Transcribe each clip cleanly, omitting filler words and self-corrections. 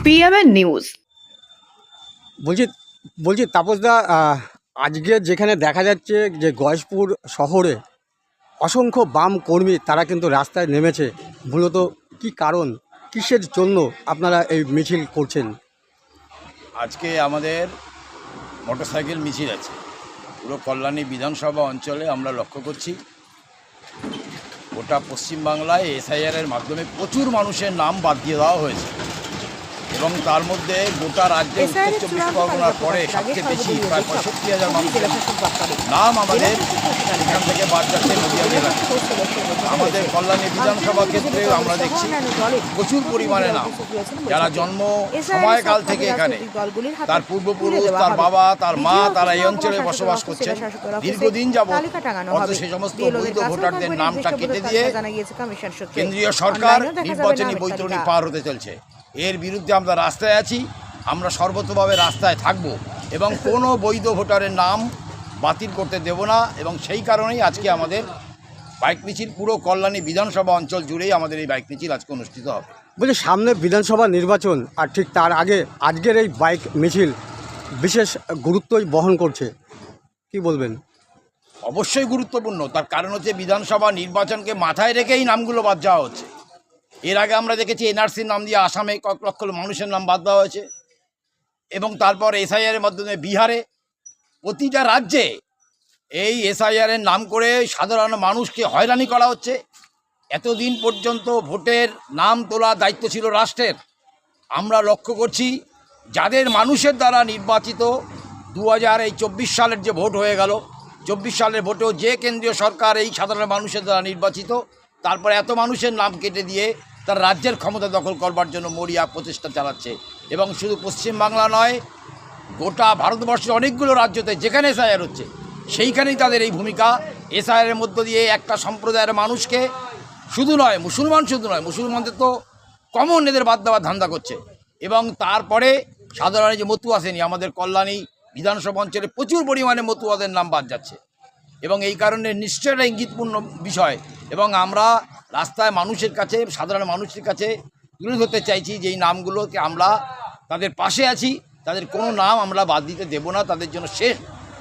PMN news. বলছি তাপসদা, আজকে যেখানে দেখা যাচ্ছে যে গয়েশপুর শহরে অসংখ্য বাম কর্মী তারা কিন্তু রাস্তায় নেমেছে, মূলত কি কারণ, কিসের জন্য আপনারা এই মিছিল করছেন? আজকে আমাদের মোটরসাইকেল মিছিল আছে পুরো কল্যাণী বিধানসভা অঞ্চলে। আমরা লক্ষ্য করছি গোটা পশ্চিমবাংলায় এসআইআরের মাধ্যমে প্রচুর মানুষের নাম বাদ দিয়ে দেওয়া হয়েছে এবং তার মধ্যে গোটা রাজ্যে উত্তর চব্বিশ পরগনার পরে সবচেয়ে বেশি প্রায় 65,000 মানুষের নাম আমাদের এখান থেকে বাদ যাচ্ছে নদিয়া জেলায়। আমাদের কল্যাণী বিধানসভা ক্ষেত্রে আমরা দেখছি প্রচুর পরিমাণে নাম যারা জন্ম সময়কাল থেকে এখানে, তার পূর্বপুরুষ, তার বাবা, তার মা, তারা এই অঞ্চলে বসবাস করছে দীর্ঘদিন যাবৎ, অথচ সেই সমস্ত বৈধ ভোটারদের নামটা কেটে দিয়ে কেন্দ্রীয় সরকার নির্বাচনী বৈতরণী পার হতে চলছে। এর বিরুদ্ধে আমরা রাস্তায় আছি, আমরা সর্বতভাবে রাস্তায় থাকব এবং কোনো বৈধ ভোটারের নাম বাতিল করতে দেব না। এবং সেই কারণেই আজকে আমাদের বাইক মিছিল পুরো কল্যাণী বিধানসভা অঞ্চল জুড়েই আমাদের এই বাইক মিছিল আজকে অনুষ্ঠিত হবে। বলছি সামনে বিধানসভা নির্বাচন, আর ঠিক তার আগে আজকের এই বাইক মিছিল বিশেষ গুরুত্বই বহন করছে, কি বলবেন? অবশ্যই গুরুত্বপূর্ণ, তার কারণ হচ্ছে বিধানসভা নির্বাচনকে মাথায় রেখেই নামগুলো বাদ যাওয়া হচ্ছে। এর আগে আমরা দেখেছি এনআরসির নাম দিয়ে আসামে কয়েক লক্ষ মানুষের নাম বাদ দেওয়া হয়েছে এবং তারপর এসআইআরের মাধ্যমে বিহারে, প্রতিটা রাজ্যে এই এসআইআরের নাম করে সাধারণ মানুষকে হয়রানি করা হচ্ছে। এতদিন পর্যন্ত ভোটের নাম তোলার দায়িত্ব ছিল রাষ্ট্রের। আমরা লক্ষ্য করছি যাদের মানুষের দ্বারা নির্বাচিত 2024 সালের যে ভোট হয়ে গেল, 24 সালের ভোটেও যে কেন্দ্রীয় সরকার এই সাধারণ মানুষের দ্বারা নির্বাচিত, তারপর এত মানুষের নাম কেটে দিয়ে তার রাজ্যের ক্ষমতা দখল করবার জন্য মরিয়া প্রচেষ্টা চালাচ্ছে। এবং শুধু পশ্চিমবাংলা নয়, গোটা ভারতবর্ষের অনেকগুলো রাজ্যতে যেখানে এসআইআর হচ্ছে সেইখানেই তাদের এই ভূমিকা। এসআইআরের মধ্য দিয়ে একটা সম্প্রদায়ের মানুষকে শুধু নয়, মুসলমানদের তো কমন এদের বাদ দেওয়ার ধান্দা করছে। এবং তারপরে সাধারণ যে মতুয়া শ্রেণী, আমাদের কল্যাণী বিধানসভা অঞ্চলে প্রচুর পরিমাণে মতুয়াদের নাম বাদ যাচ্ছে এবং এই কারণে নিশ্চয় একটা ইঙ্গিতপূর্ণ বিষয়। এবং আমরা রাস্তায় মানুষের কাছে, সাধারণ মানুষের কাছে তুলে ধরতে চাইছি যে এই নামগুলোকে আমরা তাদের পাশে আছি, তাদের কোনো নাম আমরা বাদ দিতে দেব না, তাদের জন্য শেষ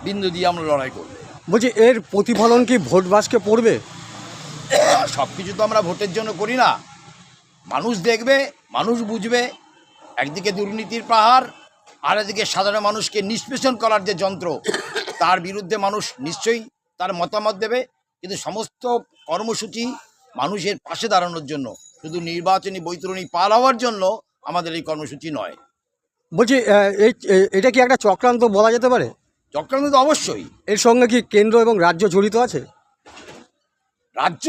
বিন্দু দিয়ে আমরা লড়াই করব। বলছি এর প্রতিফলন কি ভোট বাক্সে পড়বে? সব কিছু তো আমরা ভোটের জন্য করি না, মানুষ দেখবে, মানুষ বুঝবে। একদিকে দুর্নীতির পাহাড়, আর একদিকে সাধারণ মানুষকে নিষ্পেষণ করার যে যন্ত্র, তার বিরুদ্ধে মানুষ নিশ্চয়ই তার মতামত দেবে। কিন্তু সমস্ত কর্মসূচি মানুষের পাশে দাঁড়ানোর জন্য, শুধু নির্বাচনী বৈতরণী পার হওয়ার জন্য আমাদের এই কর্মসূচি নয়। বলছি এটা কি একটা চক্রান্ত বলা যেতে পারে? চক্রান্ত তো অবশ্যই। এর সঙ্গে কি কেন্দ্র এবং রাজ্য জড়িত আছে? রাজ্য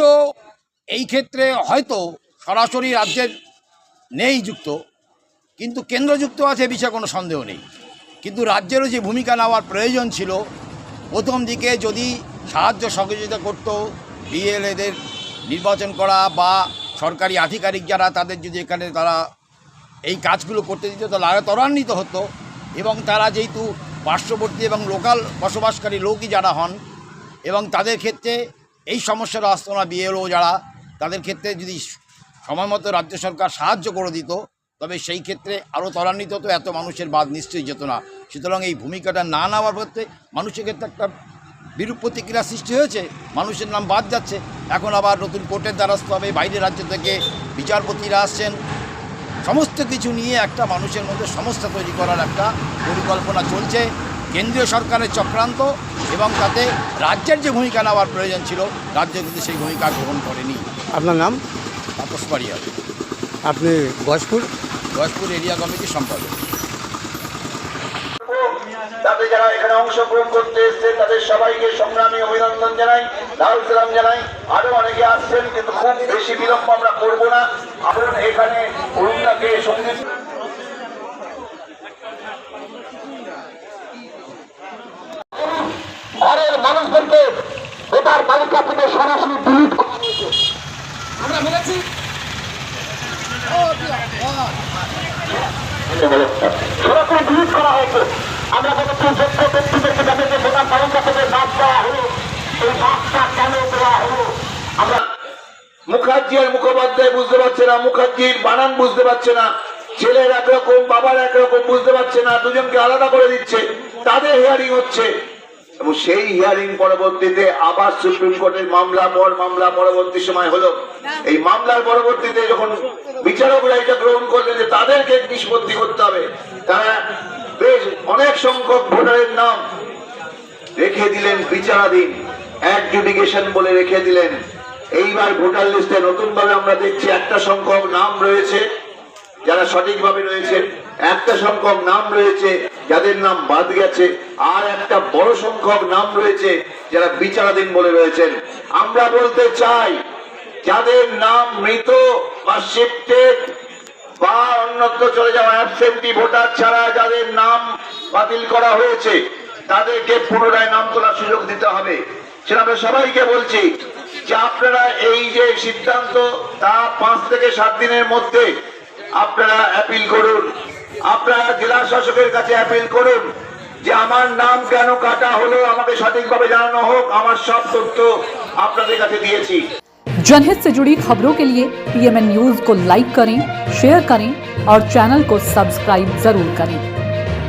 এই ক্ষেত্রে হয়তো সরাসরি রাজ্যের নেই যুক্ত, কিন্তু কেন্দ্র যুক্ত আছে, বিষয়ে কোনো সন্দেহ নেই। কিন্তু রাজ্যেরও যে ভূমিকা নেওয়ার প্রয়োজন ছিল, প্রথম দিকে যদি সাহায্য সহযোগিতা করত, বিএলএদের নির্বাচন করা বা সরকারি আধিকারিক যারা, তাদের যদি এখানে তারা এই কাজগুলো করতে দিত তাহলে আরও ত্বরান্বিত হতো। এবং তারা যেহেতু পার্শ্ববর্তী এবং লোকাল বসবাসকারী লোকই যারা হন, এবং তাদের ক্ষেত্রে এই সমস্যাটা আসতো না, বিএলও যারা, তাদের ক্ষেত্রে যদি সময় মতো রাজ্য সরকার সাহায্য করে দিত তবে সেই ক্ষেত্রে আরও ত্বরান্বিত হতো, এত মানুষের বাদ নিশ্চয়ই যেত না। সুতরাং এই ভূমিকাটা না নেওয়ার ক্ষেত্রে মানুষের ক্ষেত্রে একটা বিরূপ প্রতিক্রিয়া সৃষ্টি হয়েছে, মানুষের নাম বাদ যাচ্ছে। এখন আবার নতুন কোর্টের দ্বারস্থ হবে, বাইরের রাজ্য থেকে বিচারপতিরা আসছেন, সমস্ত কিছু নিয়ে একটা মানুষের মধ্যে সমস্যা তৈরি করার একটা পরিকল্পনা চলছে, কেন্দ্রীয় সরকারের চক্রান্ত। এবং তাতে রাজ্যের যে ভূমিকা নেওয়ার প্রয়োজন ছিল, রাজ্য কিন্তু সেই ভূমিকা গ্রহণ করেনি। আপনার নাম? তাপস পারিয়া। আপনি গয়েশপুর এরিয়া কমিটির সম্পাদক। তাদের যারা এখানে অংশগ্রহণ করতে এসছে তাদের সবাইকে সংগ্রামী অভিনন্দন জানাই, লাল সালাম জানাই। আরো অনেকে আসছেন, কিন্তু খুব বেশি বিলম্ব আমরা করব না। আমরা এখানে অরুণাকে সঙ্গীত ঘরের মানুষদেরকে ভোটার তালিকা থেকে সরাসরি ডিলিট করা হয়েছে। আমরা বলেছি সরাসরি ডিলিট করা হয়েছে। আমরা বলেছি যোগ্য ব্যক্তিদেরকে যাদেরকে ভোটার তালিকা থেকে বাদ দেওয়া হলো, এই বাদটা কেন দেওয়া হলো? আমরা মুখার্জি আর মুখোপাধ্যায় বুঝতে পারছে না, মুখার্জির বানান বুঝতে পারছে না, ছেলের একরকম, বাবার একরকম, বুঝতে পারছে না, দুজনকে আলাদা করে দিচ্ছে, তাদের হিয়ারিং হচ্ছে। এবং সেই হিয়ারিং পরবর্তীতে আবার সুপ্রিম কোর্টের মামলা পরবর্তী সময় হলো। এই মামলার পরবর্তীতে যখন বিচারকরা এটা গ্রহণ করলেন যে তাদেরকে নিষ্পত্তি করতে হবে, তারা বেশ অনেক সংখ্যক ভোটারের নাম রেখে দিলেন বিচারাধীন, অ্যাডজুডিকেশন বলে রেখে দিলেন। এইবার ভোটার লিস্টে নতুন ভাবে আমরা দেখছি একটা সংখ্যক নাম রয়েছে যারা সঠিকভাবে রয়েছে, একটা সংখ্যক নাম রয়েছে যাদের নাম বাদ গেছে, আর একটা বড় সংখ্যক নাম রয়েছে যারা বিচারাধীন বলে রয়েছেন। আমরা বলতে চাই, যাদের নাম মৃত বা শিফটেড বা অন্যত্র চলে যাওয়া অ্যাবসেন্টি ভোটার ছাড়া যাদের নাম বাতিল করা হয়েছে, তাদেরকে পুনরায় নাম তোলার সুযোগ দিতে হবে। সেটা আমরা সবাইকে বলছি যে আপনারা এই যে সিদ্ধান্ত, তা 5 থেকে 7 দিনের মধ্যে আপনারা অ্যাপিল করুন। আপনারা জেলা শাসকের কাছে অ্যাপিল করুন যে আমার নাম কেন কাটা হলো, আমাকে সঠিকভাবে জানানো হোক। আমার সব তথ্য আপনাদের কাছে দিয়েছি। जनहित से जुड़ी खबरों के लिए PMN न्यूज को लाइक करें, शेयर करें और चैनल को सब्सक्राइब जरूर करें।